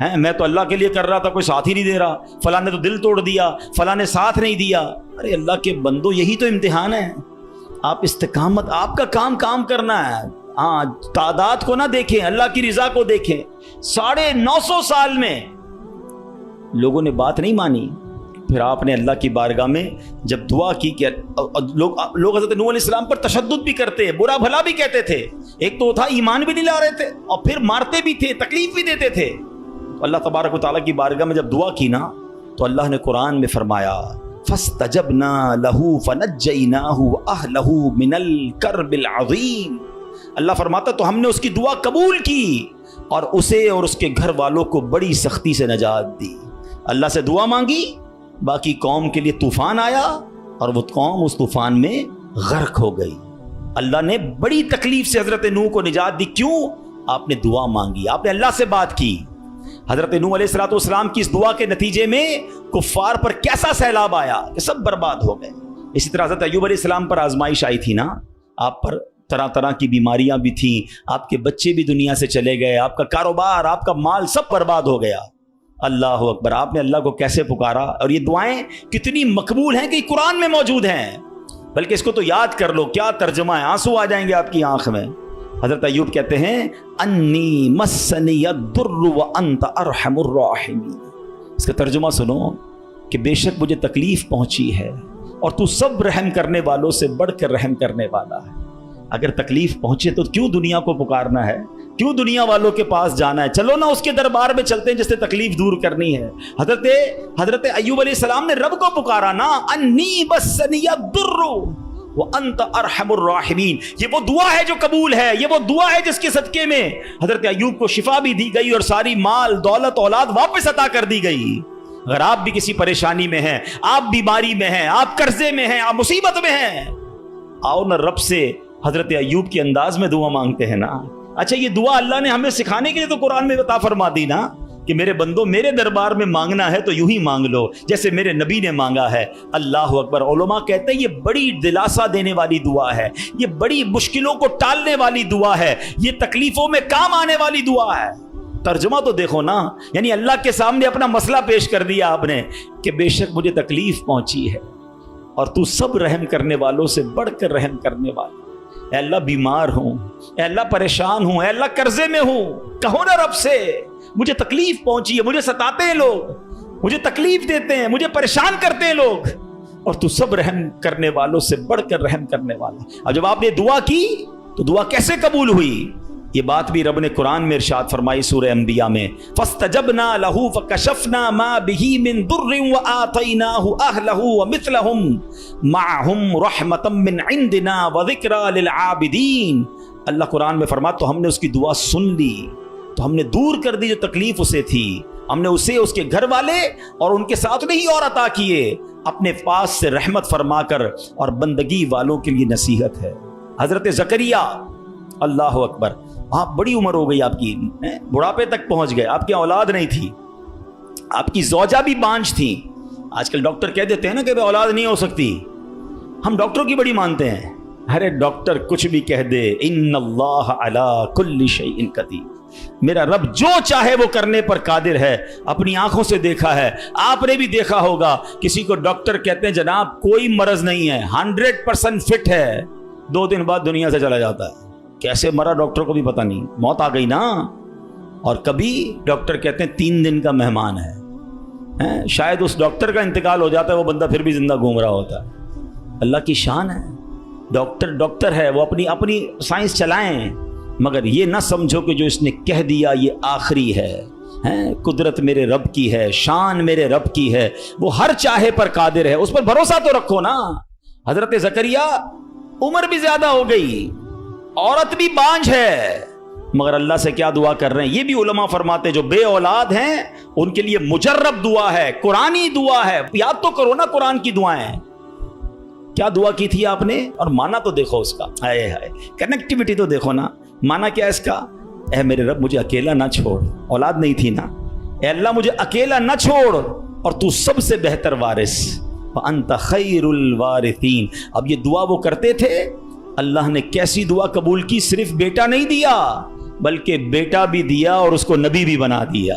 ہیں میں تو اللہ کے لیے کر رہا تھا، کوئی ساتھ ہی نہیں دے رہا، فلاں نے تو دل توڑ دیا، فلاں نے ساتھ نہیں دیا۔ ارے اللہ کے بندو، یہی تو امتحان ہے۔ آپ استقامت، آپ کا کام کرنا ہے۔ ہاں، تعداد کو نہ دیکھیں، اللہ کی رضا کو دیکھیں۔ 950 سال میں لوگوں نے بات نہیں مانی، پھر آپ نے اللہ کی بارگاہ میں جب دعا کی کہ لوگ حضرت نوح علیہ السلام پر تشدد بھی کرتے، برا بھلا بھی کہتے تھے، ایک تو تھا ایمان بھی نہیں لا رہے تھے اور پھر مارتے بھی تھے، تکلیف بھی دیتے تھے۔ اللہ تبارک و تعالیٰ کی بارگاہ میں جب دعا کی نا تو اللہ نے قرآن میں فرمایا فَاسْتَجَبْنَا لَهُ فَنَجَّيْنَاهُ وَأَهْلَهُ مِنَ الْكَرْبِ الْعَظِيمِ۔ اللہ فرماتا تو ہم نے اس کی دعا قبول کی اور اسے اور اس کے گھر والوں کو بڑی سختی سے نجات دی۔ اللہ سے دعا مانگی، باقی قوم کے لیے طوفان آیا اور وہ قوم اس طوفان میں غرق ہو گئی۔ اللہ نے بڑی تکلیف سے حضرت نوح کو نجات دی، کیوں؟ آپ نے دعا مانگی، آپ نے اللہ سے بات کی۔ حضرت نوح علیہ السلام کی اس دعا کے نتیجے میں کفار پر کیسا سیلاب آیا کہ سب برباد ہو گئے۔ اسی طرح حضرت ایوب علیہ السلام پر آزمائش آئی تھی نا، آپ پر طرح طرح کی بیماریاں بھی تھیں، آپ کے بچے بھی دنیا سے چلے گئے، آپ کا کاروبار، آپ کا مال سب برباد ہو گیا۔ اللہ اکبر، آپ نے اللہ کو کیسے پکارا، اور یہ دعائیں کتنی مقبول ہیں کہ قرآن میں موجود ہیں، بلکہ اس کو تو یاد کر لو، کیا ترجمہ ہے، آنسو آ جائیں گے آپ کی آنکھ میں۔ حضرت ایوب کہتے ہیں انی مسنی الضر وانت ارحم الراحمین۔ اس کا ترجمہ سنو کہ بے شک مجھے تکلیف پہنچی ہے اور تو سب رحم کرنے والوں سے بڑھ کر رحم کرنے والا ہے۔ اگر تکلیف پہنچے تو کیوں دنیا کو پکارنا ہے، کیوں دنیا والوں کے پاس جانا ہے؟ چلو نا اس کے دربار میں چلتے ہیں جس سے تکلیف دور کرنی ہے۔ حضرت ایوب علیہ السلام نے رب کو پکارا نا، انی مسنی الضر وانت ارحم الراحمین۔ یہ وہ دعا ہے جو قبول ہے، یہ وہ دعا ہے جس کے صدقے میں حضرت ایوب کو شفا بھی دی گئی اور ساری مال دولت اولاد واپس عطا کر دی گئی۔ اگر آپ بھی کسی پریشانی میں ہیں، آپ بیماری میں ہیں، آپ قرضے میں ہیں، آپ مصیبت میں ہیں، آؤ نا رب سے حضرت ایوب کے انداز میں دعا مانگتے ہیں نا۔ اچھا، یہ دعا اللہ نے ہمیں سکھانے کے لیے تو قرآن میں عطا فرما دی نا کہ میرے بندو میرے دربار میں مانگنا ہے تو یوں ہی مانگ لو جیسے میرے نبی نے مانگا ہے۔ اللہ اکبر۔ علماء کہتے ہیں یہ بڑی دلاسا دینے والی دعا ہے، یہ بڑی مشکلوں کو ٹالنے والی دعا ہے، یہ تکلیفوں میں کام آنے والی دعا ہے۔ ترجمہ تو دیکھو نا، یعنی اللہ کے سامنے اپنا مسئلہ پیش کر دیا آپ نے کہ بے شک مجھے تکلیف پہنچی ہے اور تو سب رحم کرنے والوں سے بڑھ کر رحم کرنے والا۔ اے اللہ بیمار ہوں، اے اللہ پریشان ہوں، اے اللہ قرضے میں ہوں، کہو نا رب سے مجھے تکلیف پہنچی ہے، مجھے ستاتے ہیں لوگ، مجھے تکلیف دیتے ہیں، مجھے پریشان کرتے ہیں لوگ، اور تو سب رحم کرنے والوں سے بڑھ کر رحم کرنے والا۔ اور جب آپ نے دعا کی تو دعا کیسے قبول ہوئی؟ یہ بات بھی رب نے قرآن میں ارشاد فرمائی سورہ انبیاء میں، فَاسْتَجَبْنَا لَهُ فَكَشَفْنَا مَا بِهِ مِن ضُرٍّ وَآتَيْنَاهُ أَهْلَهُ وَمِثْلَهُمْ مَعَهُمْ رَحْمَةً مِّنْ عِنْدِنَا وَذِكْرَىٰ لِلْعَابِدِينَ۔ اللہ قرآن میں فرماتا تو ہم نے اس کی دعا سن لی، تو ہم نے دور کر دی جو تکلیف اسے تھی، ہم نے اسے اس کے گھر والے اور ان کے ساتھ نہیں اور عطا کیے، اپنے پاس سے رحمت فرما کر، اور بندگی والوں کے لیے نصیحت ہے۔ حضرت زکریا، اللہ اکبر، آپ بڑی عمر ہو گئی، آپ کی بڑھاپے تک پہنچ گئے، آپ کی اولاد نہیں تھی، آپ کی زوجہ بھی بانجھ تھی۔ آج کل ڈاکٹر کہہ دیتے ہیں نا کہ اولاد نہیں ہو سکتی، ہم ڈاکٹروں کی بڑی مانتے ہیں۔ ارے ڈاکٹر کچھ بھی کہہ دے، ان اللہ علی کل شیء قدیر، میرا رب جو چاہے وہ کرنے پر قادر ہے۔ اپنی آنکھوں سے دیکھا ہے، آپ نے بھی دیکھا ہوگا، کسی کو ڈاکٹر کہتے ہیں جناب کوئی مرض نہیں ہے، 100% فٹ ہے، 2 دن بعد دنیا سے چلا جاتا ہے۔ کیسے مرا ڈاکٹر کو بھی پتہ نہیں، موت آ گئی نا۔ اور کبھی ڈاکٹر کہتے ہیں 3 دن کا مہمان ہے، شاید اس ڈاکٹر کا انتقال ہو جاتا ہے، وہ بندہ پھر بھی زندہ گھوم رہا ہوتا ہے۔ اللہ کی شان ہے، ڈاکٹر ہے، وہ اپنی سائنس چلائیں، مگر یہ نہ سمجھو کہ جو اس نے کہہ دیا یہ آخری ہے۔ قدرت میرے رب کی ہے، شان میرے رب کی ہے، وہ ہر چاہے پر قادر ہے، اس پر بھروسہ تو رکھو نا۔ حضرت زکریا عمر بھی زیادہ ہو گئی، عورت بھی بانجھ ہے، مگر اللہ سے کیا دعا کر رہے ہیں؟ یہ بھی علماء فرماتے جو بے اولاد ہیں ان کے لیے مجرب دعا ہے، قرآنی دعا ہے، یاد تو کرو نا قرآن کی دعائیں۔ کیا دعا کی تھی آپ نے؟ اور مانا تو دیکھو اس کا، ہائے ہائے، کنیکٹیوٹی تو دیکھو نا۔ مانا کیا اس کا؟ اے میرے رب مجھے اکیلا نہ چھوڑ، اولاد نہیں تھی نا، اے اللہ مجھے اکیلا نہ چھوڑ، اور تو سب سے بہتر وارث، وانت خیر الوارثین۔ اب یہ دعا وہ کرتے تھے، اللہ نے کیسی دعا قبول کی؟ صرف بیٹا نہیں دیا بلکہ بیٹا بھی دیا اور اس کو نبی بھی بنا دیا۔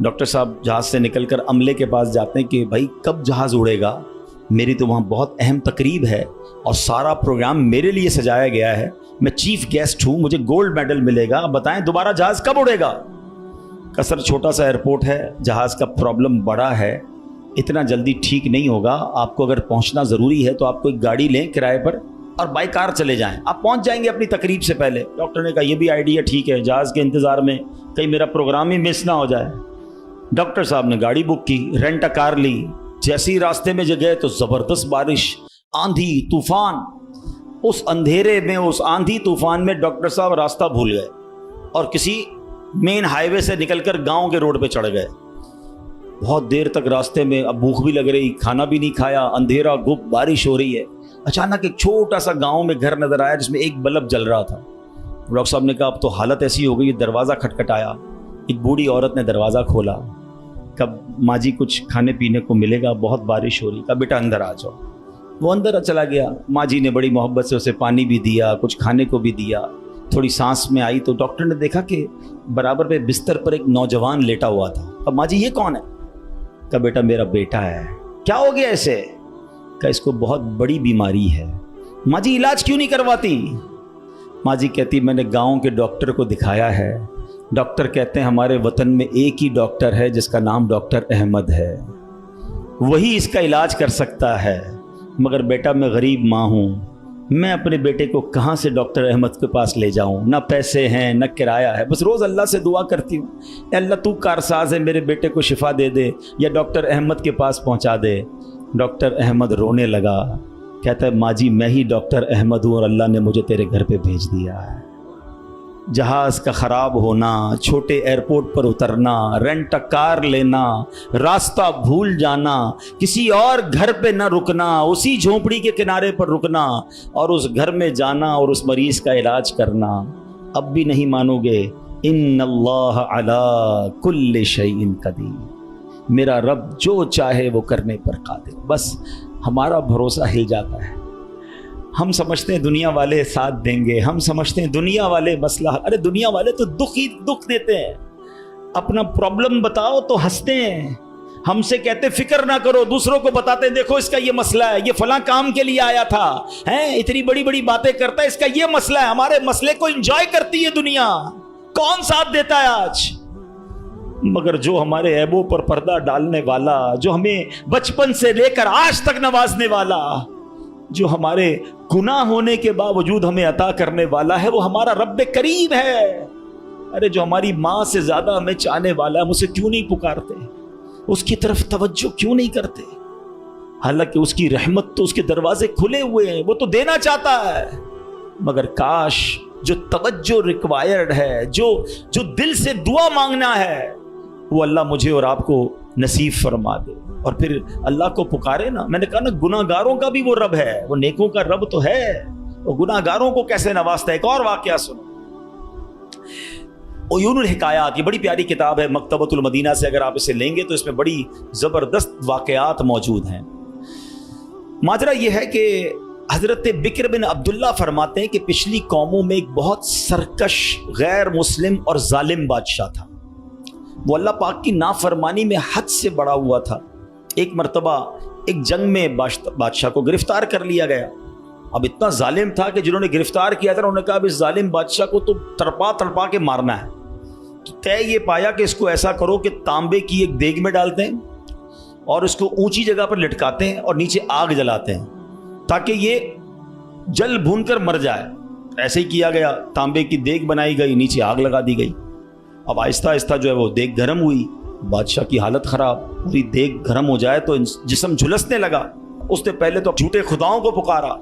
ڈاکٹر صاحب جہاز سے نکل کر عملے کے پاس جاتے ہیں کہ بھائی کب جہاز اڑے گا، میری تو وہاں بہت اہم تقریب ہے اور سارا پروگرام میرے لیے سجایا گیا ہے، میں چیف گیسٹ ہوں، مجھے گولڈ میڈل ملے گا، بتائیں دوبارہ جہاز کب اڑے گا؟ کہ سر چھوٹا سا ایئرپورٹ ہے، جہاز کا پرابلم بڑا ہے، اتنا جلدی ٹھیک نہیں ہوگا، آپ کو اگر پہنچنا ضروری ہے تو آپ کو ایک گاڑی لیں کرائے پر اور بائی کار چلے جائیں، آپ پہنچ جائیں گے اپنی تقریب سے پہلے۔ ڈاکٹر نے کہا یہ بھی آئیڈیا ٹھیک ہے، جہاز کے انتظار میں کہیں میرا پروگرام ہی مس نہ ہو جائے۔ ڈاکٹر صاحب نے گاڑی بک کی، رینٹ ا کار لی، جیسے ہی راستے میں گئے تو زبردست بارش، آندھی طوفان، اس اندھیرے میں، اس آندھی طوفان میں ڈاکٹر صاحب راستہ بھول گئے اور کسی مین ہائی وے سے نکل کر گاؤں کے روڈ پہ چڑھ گئے۔ بہت دیر تک راستے میں، اب بھوک بھی لگ رہی، کھانا بھی نہیں کھایا، اندھیرا گپ، بارش ہو رہی ہے۔ اچانک ایک چھوٹا سا گاؤں میں گھر نظر آیا جس میں ایک بلب جل رہا تھا۔ ڈاکٹر صاحب نے کہا اب تو حالت ایسی ہو گئی، دروازہ کھٹکھٹایا، ایک بوڑھی عورت نے دروازہ کھولا، کب ماں جی کچھ کھانے پینے کو ملے گا، بہت بارش ہو رہی، کہا بیٹا اندر آ جاؤ۔ وہ اندر چلا گیا، ماں جی نے بڑی محبت سے اسے پانی بھی دیا، کچھ کھانے کو بھی دیا، تھوڑی سانس میں آئی تو ڈاکٹر نے دیکھا کہ برابر پہ بستر پر ایک نوجوان لیٹا ہوا تھا۔ اب ماں جی یہ کون ہے؟ کہا بیٹا میرا بیٹا ہے۔ کیا ہو گیا اسے؟ کہا اس کو بہت بڑی بیماری ہے۔ ماں جی علاج کیوں نہیں کرواتی؟ ماں جی کہتی میں نے گاؤں کے ڈاکٹر کو دکھایا ہے، ڈاکٹر کہتے ہیں ہمارے وطن میں ایک ہی ڈاکٹر ہے جس کا نام ڈاکٹر احمد ہے، وہی اس کا علاج کر سکتا ہے، مگر بیٹا میں غریب ماں ہوں، میں اپنے بیٹے کو کہاں سے ڈاکٹر احمد کے پاس لے جاؤں، نہ پیسے ہیں نہ کرایہ ہے، بس روز اللہ سے دعا کرتی ہوں اے اللہ تو کارساز ہے، میرے بیٹے کو شفا دے دے یا ڈاکٹر احمد کے پاس پہنچا دے۔ ڈاکٹر احمد رونے لگا، کہتا ہے ماں جی میں ہی ڈاکٹر احمد ہوں اور اللہ نے مجھے تیرے گھر پہ بھیج دیا ہے۔ جہاز کا خراب ہونا، چھوٹے ایئرپورٹ پر اترنا، رینٹ ا کار لینا، راستہ بھول جانا، کسی اور گھر پہ نہ رکنا، اسی جھونپڑی کے کنارے پر رکنا اور اس گھر میں جانا اور اس مریض کا علاج کرنا، اب بھی نہیں مانو گے؟ ان اللہ علی کل شیء قدیر، میرا رب جو چاہے وہ کرنے پر قادر۔ بس ہمارا بھروسہ ہل جاتا ہے، ہم سمجھتے ہیں دنیا والے ساتھ دیں گے، ہم سمجھتے ہیں دنیا والے مسئلہ، ارے دنیا والے تو دکھ ہی دکھ دیتے ہیں، اپنا پرابلم بتاؤ تو ہنستے ہیں، ہم سے کہتے فکر نہ کرو، دوسروں کو بتاتے ہیں دیکھو اس کا یہ مسئلہ ہے، یہ فلاں کام کے لیے آیا تھا، اتنی بڑی بڑی باتیں کرتا ہے، اس کا یہ مسئلہ ہے، ہمارے مسئلے کو انجوائے کرتی ہے دنیا، کون ساتھ دیتا ہے آج؟ مگر جو ہمارے عیبوں پر پردہ ڈالنے والا، جو ہمیں بچپن سے لے کر آج تک نوازنے والا، جو ہمارے گناہ ہونے کے باوجود ہمیں عطا کرنے والا ہے، وہ ہمارا رب کریم ہے۔ ارے جو ہماری ماں سے زیادہ ہمیں چاہنے والا ہے، ہم اسے کیوں نہیں پکارتے، اس کی طرف توجہ کیوں نہیں کرتے؟ حالانکہ اس کی رحمت تو اس کے دروازے کھلے ہوئے ہیں، وہ تو دینا چاہتا ہے، مگر کاش جو توجہ ریکوائرڈ ہے، جو دل سے دعا مانگنا ہے، وہ اللہ مجھے اور آپ کو نصیب فرما دے، اور پھر اللہ کو پکارے نا۔ میں نے کہا نا گناہ گاروں کا بھی وہ رب ہے، وہ نیکوں کا رب تو ہے، وہ گناہ گاروں کو کیسے نوازتا ہے۔ ایک اور واقعہ سنو، عیون الحکایات، یہ بڑی پیاری کتاب ہے مکتبۃ المدینہ سے، اگر آپ اسے لیں گے تو اس میں بڑی زبردست واقعات موجود ہیں۔ ماجرا یہ ہے کہ حضرت بکر بن عبداللہ فرماتے ہیں کہ پچھلی قوموں میں ایک بہت سرکش، غیر مسلم اور ظالم بادشاہ تھا، وہ اللہ پاک کی نافرمانی میں حد سے بڑا ہوا تھا۔ ایک مرتبہ ایک جنگ میں بادشاہ کو گرفتار کر لیا گیا، اب اتنا ظالم تھا کہ جنہوں نے گرفتار کیا تھا انہوں نے کہا اب اس ظالم بادشاہ کو تو تڑپا تڑپا کے مارنا ہے، تو طے یہ پایا کہ اس کو ایسا کرو کہ تانبے کی ایک دیگ میں ڈالتے ہیں اور اس کو اونچی جگہ پر لٹکاتے ہیں اور نیچے آگ جلاتے ہیں تاکہ یہ جل بھون کر مر جائے۔ ایسے ہی کیا گیا، تانبے کی دیگ بنائی گئی، نیچے آگ لگا دی گئی۔ اب آہستہ آہستہ جو ہے وہ دیگ گرم ہوئی، بادشاہ کی حالت خراب، پوری دیگ گرم ہو جائے تو جسم جھلسنے لگا۔ اس نے پہلے تو جھوٹے خداؤں کو پکارا،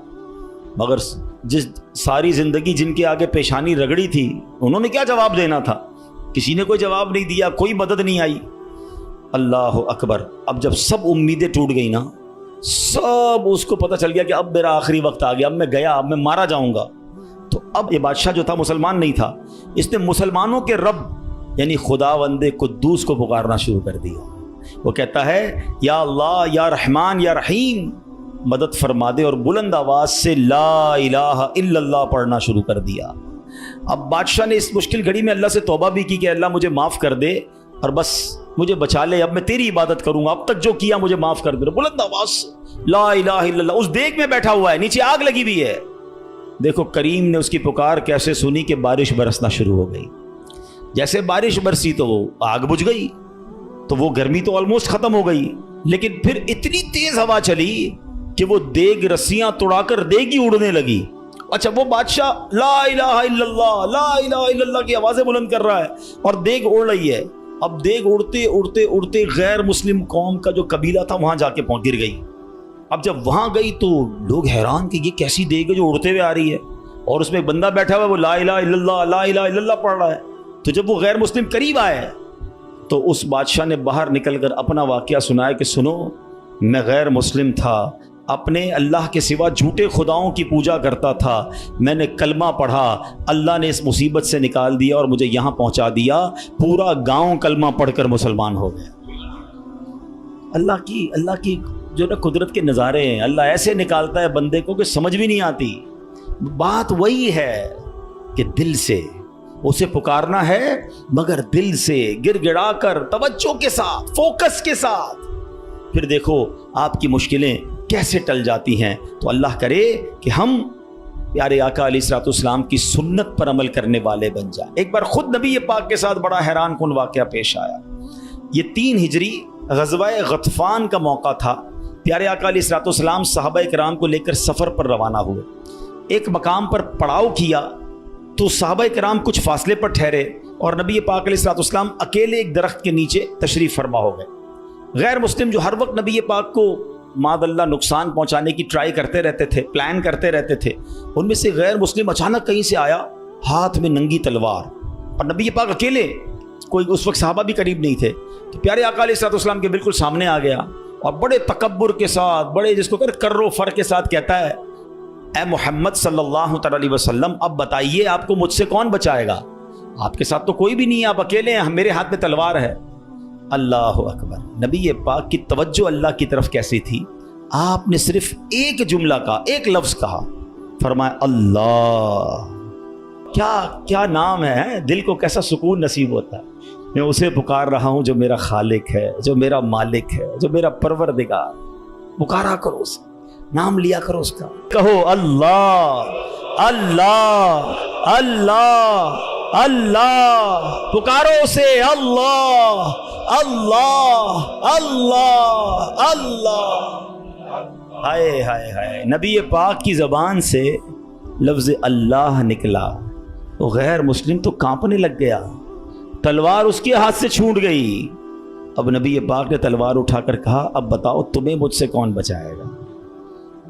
مگر جس ساری زندگی جن کے آگے پیشانی رگڑی تھی انہوں نے کیا جواب دینا تھا؟ کسی نے کوئی جواب نہیں دیا، کوئی مدد نہیں آئی۔ اللہ اکبر، اب جب سب امیدیں ٹوٹ گئی نا، سب اس کو پتہ چل گیا کہ اب میرا آخری وقت آ گیا، اب میں گیا، اب میں مارا جاؤں گا، تو اب یہ بادشاہ جو تھا مسلمان نہیں تھا، اس نے مسلمانوں کے رب یعنی خداوند قدوس کو پکارنا شروع کر دیا۔ وہ کہتا ہے یا اللہ، یا رحمان، یا رحیم، مدد فرما دے، اور بلند آواز سے لا الہ الا اللہ پڑھنا شروع کر دیا۔ اب بادشاہ نے اس مشکل گھڑی میں اللہ سے توبہ بھی کی کہ اللہ مجھے معاف کر دے، اور بس مجھے بچا لے، اب میں تیری عبادت کروں گا، اب تک جو کیا مجھے معاف کر دے. بلند آواز لا الہ الا اللہ. اس دیگ میں بیٹھا ہوا ہے، نیچے آگ لگی ہوئی ہے. دیکھو کریم نے اس کی پکار کیسے سنی کہ بارش برسنا شروع ہو گئی. جیسے بارش برسی تو وہ آگ بجھ گئی، تو وہ گرمی تو آلموسٹ ختم ہو گئی. لیکن پھر اتنی تیز ہوا چلی کہ وہ دیگ رسیاں توڑا کر دیگ ہی اڑنے لگی. اچھا وہ بادشاہ لا الہ الا اللہ لا الہ الا اللہ کی آوازیں بلند کر رہا ہے اور دیگ اڑ رہی ہے. اب دیگ اڑتے اڑتے اڑتے غیر مسلم قوم کا جو قبیلہ تھا وہاں جا کے گر گئی. اب جب وہاں گئی تو لوگ حیران کہ یہ کیسی دیگ ہے جو اڑتے ہوئے آ رہی ہے، اور اس میں ایک بندہ بیٹھا ہوا ہے وہ لا الہ الا اللہ لا الہ الا اللہ پڑھ رہا ہے. تو جب وہ غیر مسلم قریب آئے تو اس بادشاہ نے باہر نکل کر اپنا واقعہ سنایا کہ سنو، میں غیر مسلم تھا، اپنے اللہ کے سوا جھوٹے خداؤں کی پوجا کرتا تھا، میں نے کلمہ پڑھا، اللہ نے اس مصیبت سے نکال دیا اور مجھے یہاں پہنچا دیا. پورا گاؤں کلمہ پڑھ کر مسلمان ہو گیا. اللہ کی جو نا قدرت کے نظارے ہیں. اللہ ایسے نکالتا ہے بندے کو کہ سمجھ بھی نہیں آتی. بات وہی ہے کہ دل سے اسے پکارنا ہے، مگر دل سے گڑ گڑا کر توجہ کے ساتھ فوکس کے ساتھ. پھر دیکھو آپ کی مشکلیں کیسے ٹل جاتی ہیں. تو اللہ کرے کہ ہم پیارے آقا علیہ الصلوۃ والسلام کی سنت پر عمل کرنے والے بن جائیں. ایک بار خود نبی پاک کے ساتھ بڑا حیران کن واقعہ پیش آیا. یہ 3 ہجری غزوہ غطفان کا موقع تھا. پیارے آقا علیہ الصلوۃ والسلام صحابہ کرام کو لے کر سفر پر روانہ ہوئے. ایک مقام پر پڑاؤ کیا تو صحابہ کرام کچھ فاصلے پر ٹھہرے اور نبی پاک علیہ الصلوۃ والسلام اکیلے ایک درخت کے نیچے تشریف فرما ہو گئے. غیر مسلم جو ہر وقت نبی پاک کو معاذ اللہ نقصان پہنچانے کی ٹرائی کرتے رہتے تھے، پلان کرتے رہتے تھے، ان میں سے غیر مسلم اچانک کہیں سے آیا ہاتھ میں ننگی تلوار، اور نبی پاک اکیلے، کوئی اس وقت صحابہ بھی قریب نہیں تھے. تو پیارے آقا علیہ الصلوۃ والسلام کے بالکل سامنے آ گیا اور بڑے تکبر کے ساتھ، بڑے جس کو کر و فر کے ساتھ کہتا ہے، اے محمد صلی اللہ تعالی علیہ وسلم، اب بتائیے آپ کو مجھ سے کون بچائے گا؟ آپ کے ساتھ تو کوئی بھی نہیں ہے، آپ اکیلے ہیں، میرے ہاتھ میں تلوار ہے. اللہ اکبر. نبی پاک کی توجہ اللہ کی طرف کیسی تھی؟ آپ نے صرف ایک جملہ کہا، ایک لفظ کہا، فرمایا اللہ. کیا نام ہے، دل کو کیسا سکون نصیب ہوتا ہے. میں اسے پکار رہا ہوں جو میرا خالق ہے، جو میرا مالک ہے، جو میرا پروردگار. پکارا کرو اسے، نام لیا کرو اس کا. کہو اللہ اللہ اللہ اللہ، پکارو اسے اللہ اللہ اللہ اللہ. ہائے ہائے ہائے، نبی پاک کی زبان سے لفظ اللہ نکلا تو غیر مسلم تو کانپنے لگ گیا، تلوار اس کے ہاتھ سے چھوٹ گئی. اب نبی پاک نے تلوار اٹھا کر کہا، اب بتاؤ تمہیں مجھ سے کون بچائے گا؟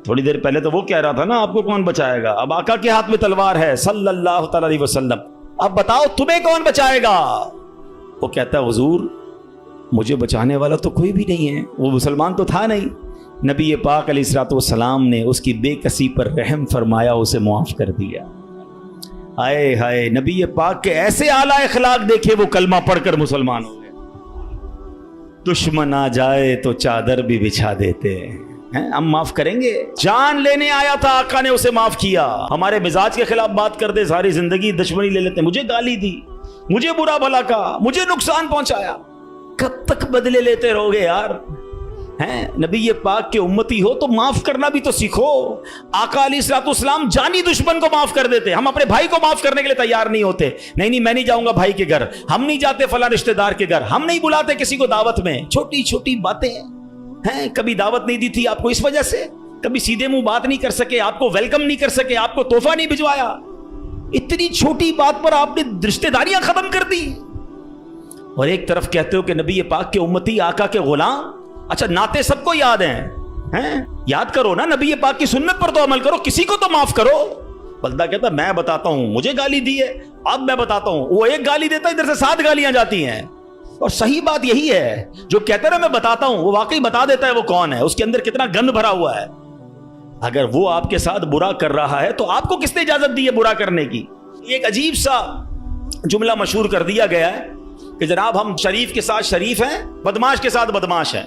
تھوڑی دیر پہلے تو وہ کہہ رہا تھا نا آپ کو کون بچائے گا، اب آقا کے ہاتھ میں تلوار ہے صلی اللہ تعالی علیہ وسلم، اب بتاؤ تمہیں کون بچائے گا؟ وہ کہتا ہے حضور مجھے بچانے والا تو کوئی بھی نہیں ہے، وہ مسلمان تو تھا نہیں. نبی پاک علیہ الصلوۃ والسلام نے اس کی بے کسی پر رحم فرمایا، اسے معاف کر دیا. ہائے ہائے، نبی پاک کے ایسے اعلیٰ اخلاق دیکھے، وہ کلمہ پڑھ کر مسلمان ہو گئے. دشمن آ جائے تو چادر بھی بچھا دیتے ہیں، ہم معاف کریں گے. جان لینے آیا تھا آقا نے اسے معاف کیا. ہمارے مزاج کے خلاف بات کر دے، ساری زندگی دشمنی لے لیتے ہیں، مجھے گالی دی، مجھے برا بھلا کہا، مجھے نقصان پہنچایا. کب تک بدلے لیتے رہو گے یار؟ نبی پاک کے امتی ہو تو معاف کرنا بھی تو سیکھو. آقا علیہ الصلوۃ والسلام جانی دشمن کو معاف کر دیتے. ہم اپنے بھائی کو معاف کرنے کے لیے تیار نہیں ہوتے. نہیں میں نہیں جاؤں گا بھائی کے گھر، ہم نہیں جاتے فلاں رشتہ دار کے گھر، ہم نہیں بلاتے کسی کو دعوت میں. چھوٹی چھوٹی باتیں ہیں. کبھی دعوت نہیں دی تھی آپ کو اس وجہ سے، کبھی سیدھے منہ بات نہیں کر سکے، آپ کو ویلکم نہیں کر سکے، آپ کو تحفہ نہیں بھجوایا. اتنی چھوٹی بات پر آپ نے رشتہ داریاں ختم کر دی. اور ایک طرف کہتے ہو کہ نبی پاک کے امتی، آقا کے غلام. اچھا نعتیں سب کو یاد ہیں، یاد کرو نا، نبی پاک کی سنت پر تو عمل کرو، کسی کو تو معاف کرو. بندہ کہتا میں بتاتا ہوں، مجھے گالی دی ہے، اب میں بتاتا ہوں. وہ ایک گالی دیتا ہے، ادھر سے 7 گالیاں جاتی ہیں. اور صحیح بات یہی ہے، جو کہتا ہے میں بتاتا ہوں، وہ واقعی بتا دیتا ہے وہ کون ہے، اس کے اندر کتنا گند بھرا ہوا ہے. اگر وہ آپ کے ساتھ برا کر رہا ہے تو آپ کو کس نے اجازت دی ہے برا کرنے کی؟ ایک عجیب سا جملہ مشہور کر دیا گیا ہے کہ جناب ہم شریف کے ساتھ شریف ہیں، بدماش کے ساتھ بدماش ہیں.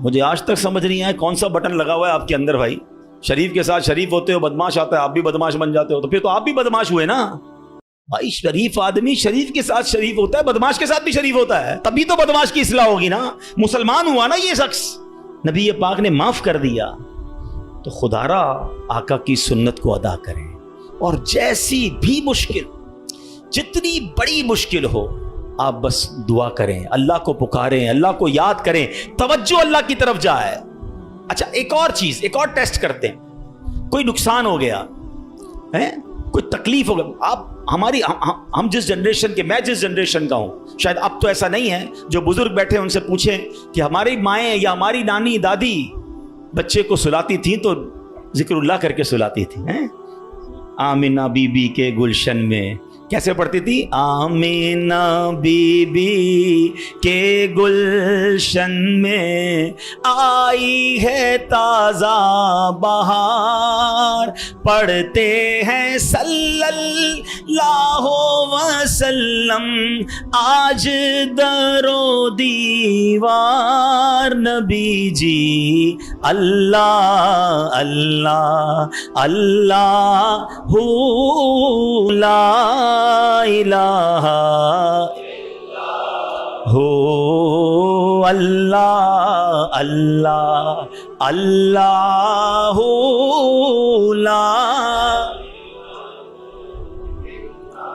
مجھے آج تک سمجھ نہیں آیا کون سا بٹن لگا ہوا ہے آپ کے اندر بھائی. شریف کے ساتھ شریف ہوتے ہو، بدماش آتا ہے آپ بھی بدماش بن جاتے ہو، تو پھر تو آپ بھی بدماش ہوئے نا. بھائی شریف آدمی شریف کے ساتھ شریف ہوتا ہے، بدماش کے ساتھ بھی شریف ہوتا ہے، تبھی تو بدماش کی اصلاح ہوگی نا، مسلمان ہوا نا یہ شخص، نبی پاک نے معاف کر دیا۔ تو خدا را آقا کی سنت کو ادا کریں، اور جیسی بھی مشکل، جتنی بڑی مشکل ہو، آپ بس دعا کریں، اللہ کو پکاریں، اللہ کو یاد کریں، توجہ اللہ کی طرف جائے۔ اچھا ایک اور چیز، ایک اور ٹیسٹ کرتے ہیں، کوئی نقصان ہو گیا ہے، کوئی تکلیف ہو گیا، آپ ہماری ہم جس جنریشن کے، میں جس جنریشن کا ہوں، شاید اب تو ایسا نہیں ہے، جو بزرگ بیٹھے ان سے پوچھیں کہ ہماری مائیں یا ہماری نانی دادی بچے کو سلاتی تھیں تو ذکر اللہ کر کے سلاتی تھی، آمینہ بی بی کے گلشن میں کیسے پڑھتی تھی؟ آمینہ بی بی کے گلشن میں آئی ہے تازہ بہار، پڑھتے ہیں صلی اللہ وسلم آج در و دیوار، نبی جی اللہ اللہ اللہ لا الہ ہو اللہ اللہ اللہ لا۔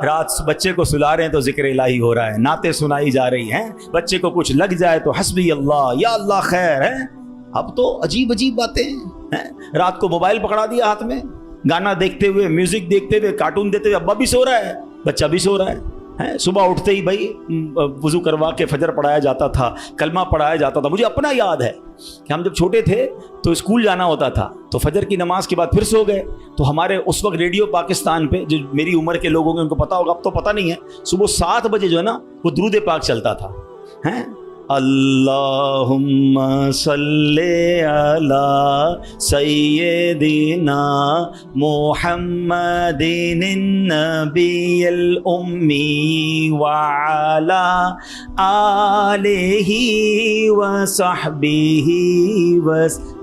رات بچے کو سلا رہے ہیں تو ذکر الہی ہو رہا ہے، نعتیں سنائی جا رہی ہیں، بچے کو کچھ لگ جائے تو حسبی اللہ یا اللہ خیر ہے۔ اب تو عجیب عجیب باتیں ہیں، رات کو موبائل پکڑا دیا ہاتھ میں، گانا دیکھتے ہوئے، میوزک دیکھتے ہوئے، کارٹون دیتے ہوئے، ابا بھی سو رہا ہے، بچہ بھی سو رہا ہے۔ صبح اٹھتے ہی بھائی وضو کروا کے فجر پڑھایا جاتا تھا، کلمہ پڑھایا جاتا تھا۔ مجھے اپنا یاد ہے کہ ہم جب چھوٹے تھے تو اسکول جانا ہوتا تھا، تو فجر کی نماز کے بعد پھر سو گئے، تو ہمارے اس وقت ریڈیو پاکستان پہ، جو میری عمر کے لوگ ہوں گے ان کو پتا ہوگا، اب تو پتہ نہیں ہے، صبح 7 بجے جو ہے نا وہ درود پاک چلتا تھا، اللہم صلی علی سیدنا محمد النبی الامی وعلی آلہ وصحبہ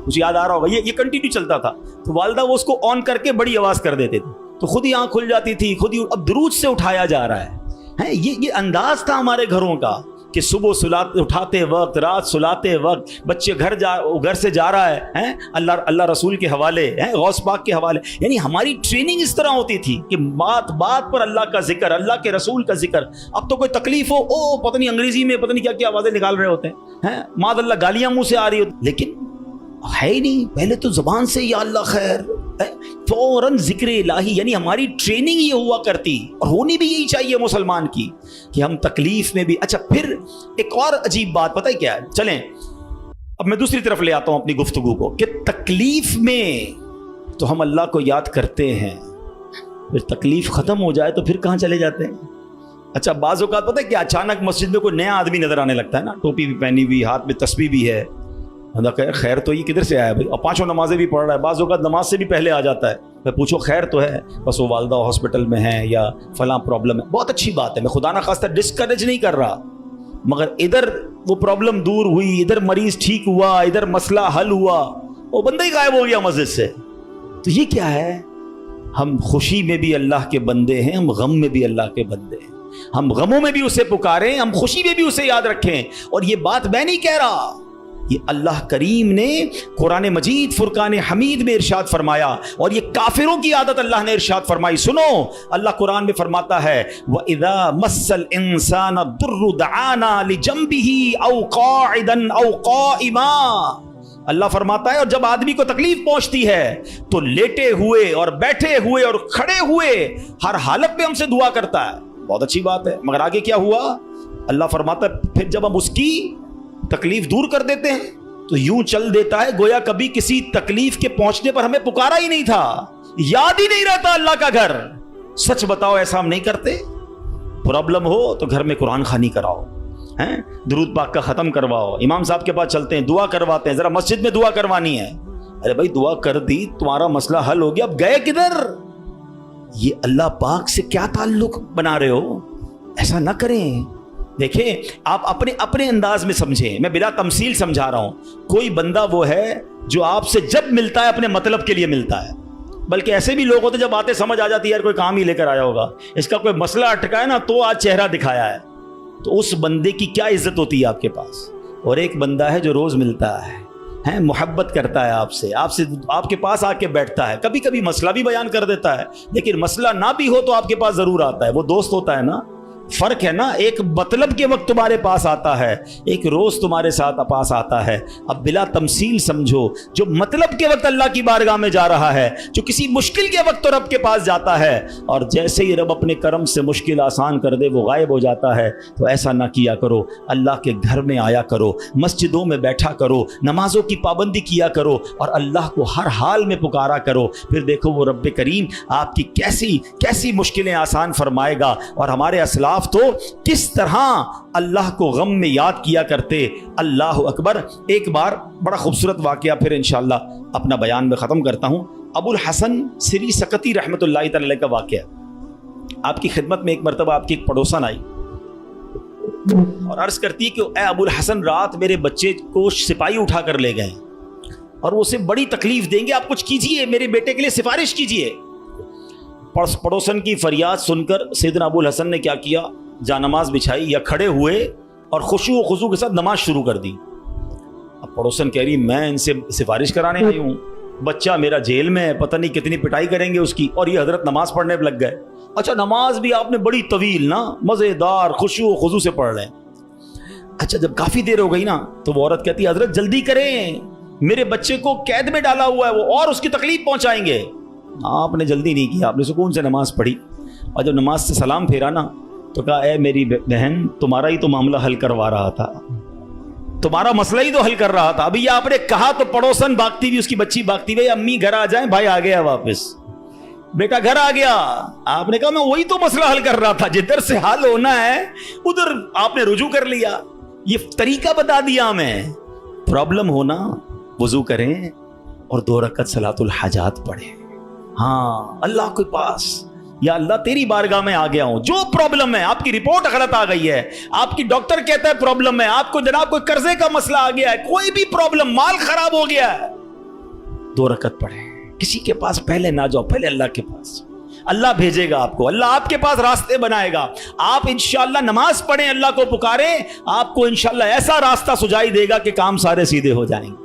مجھے یاد آ رہا ہوگا، یہ کنٹینیو چلتا تھا، تو والدہ وہ اس کو آن کر کے بڑی آواز کر دیتے تھے، تو خود ہی آنکھ کھل جاتی تھی، خود ہی اب درود سے اٹھایا جا رہا ہے۔ یہ انداز تھا ہمارے گھروں کا کہ صبح اٹھاتے وقت، رات سلاتے وقت، بچے گھر سے جا رہا ہے اللہ رسول کے حوالے، غوث پاک کے حوالے، یعنی ہماری ٹریننگ اس طرح ہوتی تھی کہ بات بات پر اللہ کا ذکر، اللہ کے رسول کا ذکر۔ اب تو کوئی تکلیف ہو، پتہ نہیں انگریزی میں پتہ نہیں کیا کیا آوازیں نکال رہے ہوتے ہیں، معاذ اللہ گالیاں منہ سے آ رہی ہوتی، لیکن ہے ہی نہیں، پہلے تو زبان سے یا اللہ خیر، فوراً ذکر الہی، یعنی ہماری ٹریننگ یہ ہوا کرتی، اور ہونی بھی یہی چاہیے مسلمان کی، کہ ہم تکلیف میں بھی۔ اچھا پھر ایک اور عجیب بات پتہ ہے کیا ہے، چلیں اب میں دوسری طرف لے آتا ہوں اپنی گفتگو کو، کہ تکلیف میں تو ہم اللہ کو یاد کرتے ہیں، پھر تکلیف ختم ہو جائے تو پھر کہاں چلے جاتے ہیں؟ اچھا بعض اوقات پتہ ہے کہ اچانک مسجد میں کوئی نیا آدمی نظر آنے لگتا ہے نا، ٹوپی بھی پہنی ہوئی، ہاتھ میں تسبیح بھی ہے، خیر تو یہ کدھر سے آیا بھائی، اور 5 نمازیں بھی پڑھ رہا ہے، بعض اوقات نماز سے بھی پہلے آ جاتا ہے، میں پوچھو خیر تو ہے، بس وہ والدہ ہاسپٹل میں ہے یا فلاں پرابلم ہے، بہت اچھی بات ہے، میں خدا نہ خواستہ ڈسکریج نہیں کر رہا، مگر ادھر وہ پرابلم دور ہوئی، ادھر مریض ٹھیک ہوا، ادھر مسئلہ حل ہوا، وہ بندہ ہی غائب ہو گیا مسجد سے، تو یہ کیا ہے؟ ہم خوشی میں بھی اللہ کے بندے ہیں، ہم غم میں بھی اللہ کے بندے ہیں، ہم غموں میں بھی اسے پکاریں، ہم خوشی میں بھی اسے یاد رکھیں۔ اور یہ بات میں نہیں کہہ رہا، یہ اللہ کریم نے قرآن مجید فرقان حمید میں ارشاد فرمایا، اور یہ کافروں کی عادت اللہ نے ارشاد فرمائی۔ سنو، اللہ قرآن میں فرماتا ہے وَإِذَا مَسَّ الْإِنسَانَ الضُّرُّ دَعَانَا لِجَنبِهِ أَوْ قَاعِدًا أَوْ قَائِمًا، اللہ فرماتا ہے اور جب آدمی کو تکلیف پہنچتی ہے تو لیٹے ہوئے اور بیٹھے ہوئے اور کھڑے ہوئے ہر حالت میں ہم سے دعا کرتا ہے۔ بہت اچھی بات ہے، مگر آگے کیا ہوا؟ اللہ فرماتا ہے پھر جب ہم اس کی تکلیف دور کر دیتے ہیں تو یوں چل دیتا ہے گویا کبھی کسی تکلیف کے پہنچنے پر ہمیں پکارا ہی نہیں تھا، یاد ہی نہیں رہتا اللہ کا گھر۔ سچ بتاؤ ایسا ہم نہیں کرتے؟ پرابلم ہو تو گھر میں قرآن خوانی کراؤ، درود پاک کا ختم کرواؤ، امام صاحب کے پاس چلتے ہیں، دعا کرواتے ہیں، ذرا مسجد میں دعا کروانی ہے، ارے بھائی دعا کر دی، تمہارا مسئلہ حل ہو گیا، اب گئے کدھر؟ یہ اللہ پاک سے کیا تعلق بنا رہے ہو؟ ایسا نہ کریں۔ دیکھیں آپ اپنے انداز میں سمجھیں، میں بلا تمثیل سمجھا رہا ہوں۔ کوئی بندہ وہ ہے جو آپ سے جب ملتا ہے اپنے مطلب کے لیے ملتا ہے، بلکہ ایسے بھی لوگ ہوتے جب باتیں سمجھ آ جاتی ہے یار کوئی کام ہی لے کر آیا ہوگا, اس کا کوئی مسئلہ اٹکا ہے نا تو آج چہرہ دکھایا ہے, تو اس بندے کی کیا عزت ہوتی ہے آپ کے پاس. اور ایک بندہ ہے جو روز ملتا ہے, محبت کرتا ہے آپ سے آپ کے پاس آ کے بیٹھتا ہے, کبھی کبھی مسئلہ بھی بیان کر دیتا ہے, لیکن مسئلہ نہ بھی ہو تو آپ کے پاس ضرور آتا ہے. وہ دوست ہوتا ہے نا, فرق ہے نا, ایک مطلب کے وقت تمہارے پاس آتا ہے, ایک روز تمہارے ساتھ پاس آتا ہے. اب بلا تمثیل سمجھو, جو مطلب کے وقت اللہ کی بارگاہ میں جا رہا ہے, جو کسی مشکل کے وقت تو رب کے پاس جاتا ہے, اور جیسے ہی رب اپنے کرم سے مشکل آسان کر دے وہ غائب ہو جاتا ہے. تو ایسا نہ کیا کرو, اللہ کے گھر میں آیا کرو, مسجدوں میں بیٹھا کرو, نمازوں کی پابندی کیا کرو, اور اللہ کو ہر حال میں پکارا کرو. پھر دیکھو وہ رب کریم آپ کی کیسی کیسی مشکلیں آسان فرمائے گا. اور ہمارے اسلاف تو کس طرح اللہ کو غم میں یاد کیا کرتے. اللہ اکبر. ایک بار بڑا خوبصورت واقعہ, پھر انشاءاللہ اپنا بیان میں ختم کرتا ہوں. ابو الحسن سری سقطی رحمۃ اللہ تعالی کا واقعہ. آپ کی خدمت میں ایک مرتبہ آپ کی ایک پڑوسن آئی اور عرض کرتی ہے کہ اے ابو الحسن, رات میرے بچے کو سپاہی اٹھا کر لے گئے اور وہ اسے بڑی تکلیف دیں گے, آپ کچھ کیجئے, میرے بیٹے کے لیے سفارش کیجئے. پڑوسن کی فریاد سن کر سیدنا ابو الحسن نے کیا کیا, جانماز بچھائی یا کھڑے ہوئے اور خشوع و خضوع کے ساتھ نماز شروع کر دی. اب پڑوسن کہہ رہی میں ان سے سفارش کرانے آئی ہوں, بچہ میرا جیل میں ہے, پتہ نہیں کتنی پٹائی کریں گے اس کی, اور یہ حضرت نماز پڑھنے پہ لگ گئے. اچھا نماز بھی آپ نے بڑی طویل نا, مزیدار خشوع و خضوع سے پڑھ رہے ہیں. اچھا جب کافی دیر ہو گئی نا تو وہ عورت کہتی ہے حضرت جلدی کریں, میرے بچے کو قید میں ڈالا ہوا ہے وہ, اور اس کی تکلیف پہنچائیں گے. آپ نے جلدی نہیں کیا, آپ نے سکون سے نماز پڑھی, اور جب نماز سے سلام پھیرا نا تو کہا اے میری بہن, تمہارا ہی تو معاملہ حل کروا رہا تھا, تمہارا مسئلہ ہی تو حل کر رہا تھا. ابھی آپ نے کہا تو پڑوسن بھاگتی ہوئی, اس کی بچی بھاگتی ہوئی, امی گھر آ جائیں, بھائی آ گیا واپس, بیٹا گھر آ گیا. آپ نے کہا میں وہی تو مسئلہ حل کر رہا تھا, جدھر سے حل ہونا ہے ادھر آپ نے رجوع کر لیا. یہ طریقہ بتا دیا ہمیں. پرابلم ہونا وضو کریں اور 2 رکعت صلاۃ الحاجات پڑھیں. ہاں اللہ کے پاس, یا اللہ تیری بارگاہ میں آ گیا ہوں, جو پرابلم ہے, آپ کی رپورٹ غلط آ گئی ہے, آپ کی ڈاکٹر کہتا ہے پرابلم ہے, آپ کو جناب کوئی قرضے کا مسئلہ آ گیا ہے, کوئی بھی پرابلم, مال خراب ہو گیا ہے, 2 رکعت پڑھیں. کسی کے پاس پہلے نہ جاؤ, پہلے اللہ کے پاس. اللہ بھیجے گا آپ کو, اللہ آپ کے پاس راستے بنائے گا. آپ انشاءاللہ نماز پڑھیں, اللہ کو پکاریں, آپ کو انشاءاللہ ایسا راستہ سجائی دے گا کہ کام سارے سیدھے ہو جائیں گے.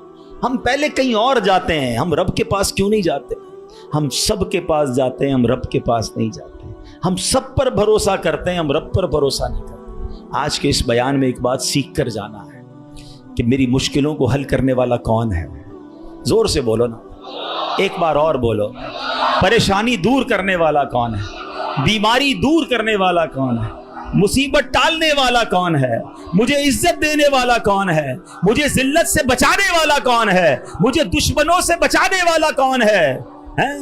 ہم پہلے کہیں اور جاتے ہیں, ہم رب کے پاس کیوں نہیں جاتے؟ ہم سب کے پاس جاتے ہیں, ہم رب کے پاس نہیں جاتے. ہم سب پر بھروسہ کرتے ہیں, ہم رب پر بھروسہ نہیں کرتے. آج کے اس بیان میں ایک بات سیکھ کر جانا ہے کہ میری مشکلوں کو حل کرنے والا کون ہے. زور سے بولو نا, ایک بار اور بولو. پریشانی دور کرنے والا کون ہے؟ بیماری دور کرنے والا کون ہے؟ مصیبت ٹالنے والا کون ہے؟ مجھے عزت دینے والا کون ہے؟ مجھے ذلت سے بچانے والا کون ہے؟ مجھے دشمنوں سے بچانے والا کون ہے؟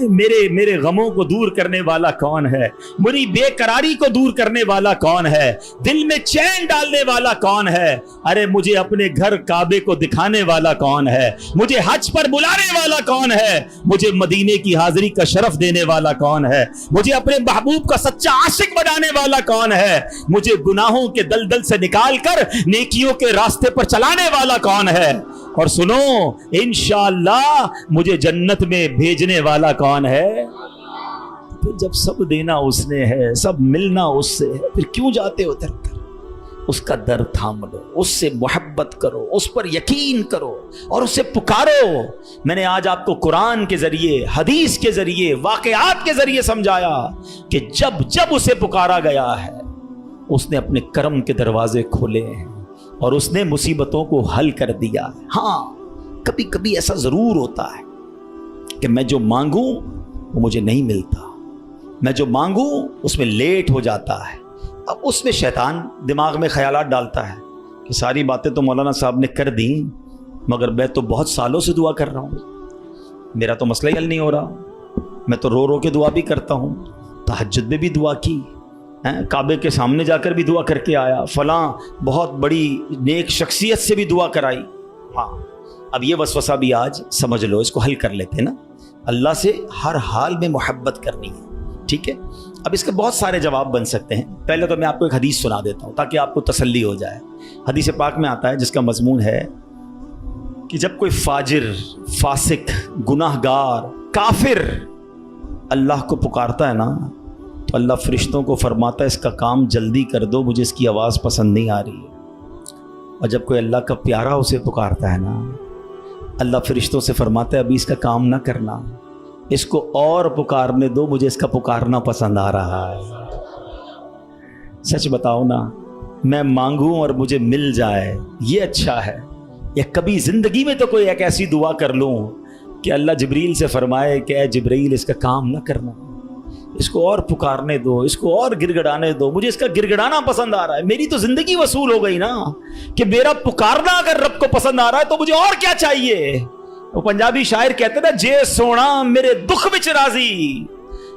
میرے غموں کو دور کرنے والا کون ہے؟ میری بے قراری کو دور کرنے والا کون ہے؟ دل میں چین ڈالنے والا کون ہے؟ ارے مجھے اپنے گھر کعبے کو دکھانے والا کون ہے؟ مجھے حج پر بلانے والا کون ہے؟ مجھے مدینے کی حاضری کا شرف دینے والا کون ہے؟ مجھے اپنے محبوب کا سچا عاشق بنانے والا کون ہے؟ مجھے گناہوں کے دلدل سے نکال کر نیکیوں کے راستے پر چلانے والا کون ہے؟ اور سنو, انشاءاللہ مجھے جنت میں بھیجنے والا کون ہے؟ پھر جب سب دینا اس نے ہے, سب ملنا اس سے ہے, پھر کیوں جاتے ہو ادھر ادھر؟ اس کا در تھام لو, اس سے محبت کرو, اس پر یقین کرو اور اسے پکارو. میں نے آج آپ کو قرآن کے ذریعے, حدیث کے ذریعے, واقعات کے ذریعے سمجھایا کہ جب اسے پکارا گیا ہے اس نے اپنے کرم کے دروازے کھولے ہیں اور اس نے مصیبتوں کو حل کر دیا. ہاں کبھی کبھی ایسا ضرور ہوتا ہے کہ میں جو مانگوں وہ مجھے نہیں ملتا, میں جو مانگوں اس میں لیٹ ہو جاتا ہے. اب اس میں شیطان دماغ میں خیالات ڈالتا ہے کہ ساری باتیں تو مولانا صاحب نے کر دیں, مگر میں تو بہت سالوں سے دعا کر رہا ہوں, میرا تو مسئلہ ہی حل نہیں ہو رہا, میں تو رو رو کے دعا بھی کرتا ہوں, تہجد میں بھی دعا کی, کعبے کے سامنے جا کر بھی دعا کر کے آیا, فلاں بہت بڑی نیک شخصیت سے بھی دعا کرائی. ہاں اب یہ وسوسہ بھی آج سمجھ لو, اس کو حل کر لیتے ہیں نا. اللہ سے ہر حال میں محبت کرنی ہے, ٹھیک ہے. اب اس کے بہت سارے جواب بن سکتے ہیں. پہلے تو میں آپ کو ایک حدیث سنا دیتا ہوں تاکہ آپ کو تسلی ہو جائے. حدیث پاک میں آتا ہے جس کا مضمون ہے کہ جب کوئی فاجر, فاسق, گناہگار, کافر اللہ کو پکارتا ہے نا تو اللہ فرشتوں کو فرماتا ہے اس کا کام جلدی کر دو، مجھے اس کی آواز پسند نہیں آ رہی ہے۔ اور جب کوئی اللہ کا پیارا اسے پکارتا ہے نا، اللہ فرشتوں سے فرماتا ہے ابھی اس کا کام نہ کرنا، اس کو اور پکارنے دو، مجھے اس کا پکارنا پسند آ رہا ہے۔ سچ بتاؤ نا، میں مانگوں اور مجھے مل جائے یہ اچھا ہے، یا کبھی زندگی میں تو کوئی ایک ایسی دعا کر لوں کہ اللہ جبریل سے فرمائے کہ اے جبریل اس کا کام نہ کرنا، اس کو اور پکارنے دو، اس کو اور گڑگڑانے دو، مجھے اس کا گڑگڑانا پسند آ رہا ہے۔ میری تو زندگی وصول ہو گئی نا کہ میرا پکارنا اگر رب کو پسند آ رہا ہے تو مجھے اور کیا چاہیے۔ وہ پنجابی شاعر کہتے نا، جے سونا میرے دکھ وچ راضی،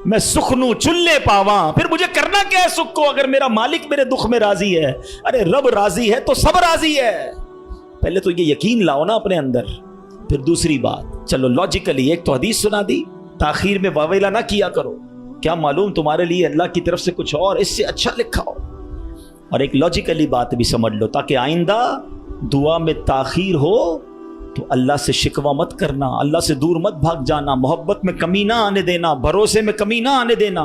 میں سکھ نو چلے پاواں، پھر مجھے کرنا کیا ہے سکھ کو اگر میرا مالک میرے دکھ میں راضی ہے۔ ارے رب راضی ہے تو سب راضی ہے۔ پہلے تو یہ یقین لاؤ نا اپنے اندر، پھر دوسری بات چلو لاجیکلی ایک تو حدیث سنا دی، تاخیر میں واویلا نہ کیا کرو، کیا معلوم تمہارے لیے اللہ کی طرف سے کچھ اور اس سے اچھا لکھا ہو، اور ایک لاجیکلی بات بھی سمجھ لو تاکہ آئندہ دعا میں تاخیر ہو تو اللہ سے شکوہ مت کرنا، اللہ سے دور مت بھاگ جانا، محبت میں کمی نہ آنے دینا، بھروسے میں کمی نہ آنے دینا۔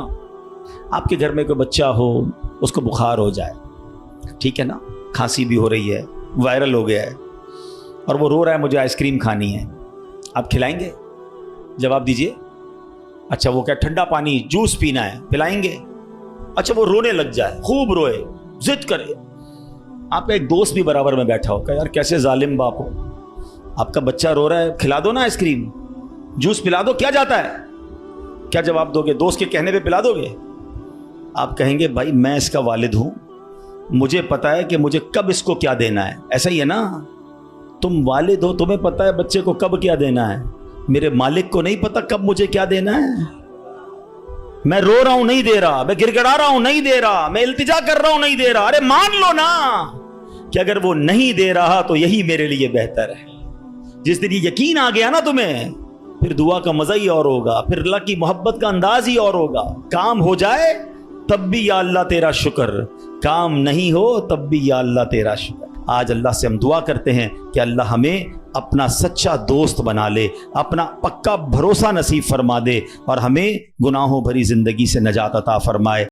آپ کے گھر میں کوئی بچہ ہو، اس کو بخار ہو جائے، ٹھیک ہے نا، کھانسی بھی ہو رہی ہے، وائرل ہو گیا ہے، اور وہ رو رہا ہے مجھے آئس کریم کھانی ہے، آپ کھلائیں گے؟ جواب دیجئے۔ اچھا وہ کیا ٹھنڈا پانی جوس پینا ہے، پلائیں گے؟ اچھا وہ رونے لگ جائے، خوب روئے، ضد کرے، آپ کا ایک دوست بھی برابر میں بیٹھا ہو کہ یار کیسے ظالم باپ ہو، آپ کا بچہ رو رہا ہے، کھلا دو نا آئس کریم، جوس پلا دو، کیا جاتا ہے؟ کیا جواب دو گے؟ دوست کے کہنے پہ پلا دو گے؟ آپ کہیں گے بھائی میں اس کا والد ہوں، مجھے پتا ہے کہ مجھے کب اس کو کیا دینا ہے۔ ایسا ہی ہے نا، تم والد ہو، تمہیں پتا ہے بچے کو کب کیا دینا ہے، میرے مالک کو نہیں پتا کب مجھے کیا دینا ہے۔ میں رو رہا ہوں نہیں دے رہا، میں گڑگڑا رہا ہوں نہیں دے رہا، میں التجا کر رہا ہوں نہیں دے رہا، ارے مان لو نا کہ اگر وہ نہیں دے رہا تو یہی میرے لیے بہتر ہے۔ جس دن یہ یقین آ گیا نا تمہیں، پھر دعا کا مزہ ہی اور ہوگا، پھر اللہ کی محبت کا انداز ہی اور ہوگا۔ کام ہو جائے تب بھی یا اللہ تیرا شکر، کام نہیں ہو تب بھی یا اللہ تیرا شکر۔ آج اللہ سے ہم دعا کرتے ہیں کہ اللہ ہمیں اپنا سچا دوست بنا لے، اپنا پکا بھروسہ نصیب فرما دے، اور ہمیں گناہوں بھری زندگی سے نجات عطا فرمائے۔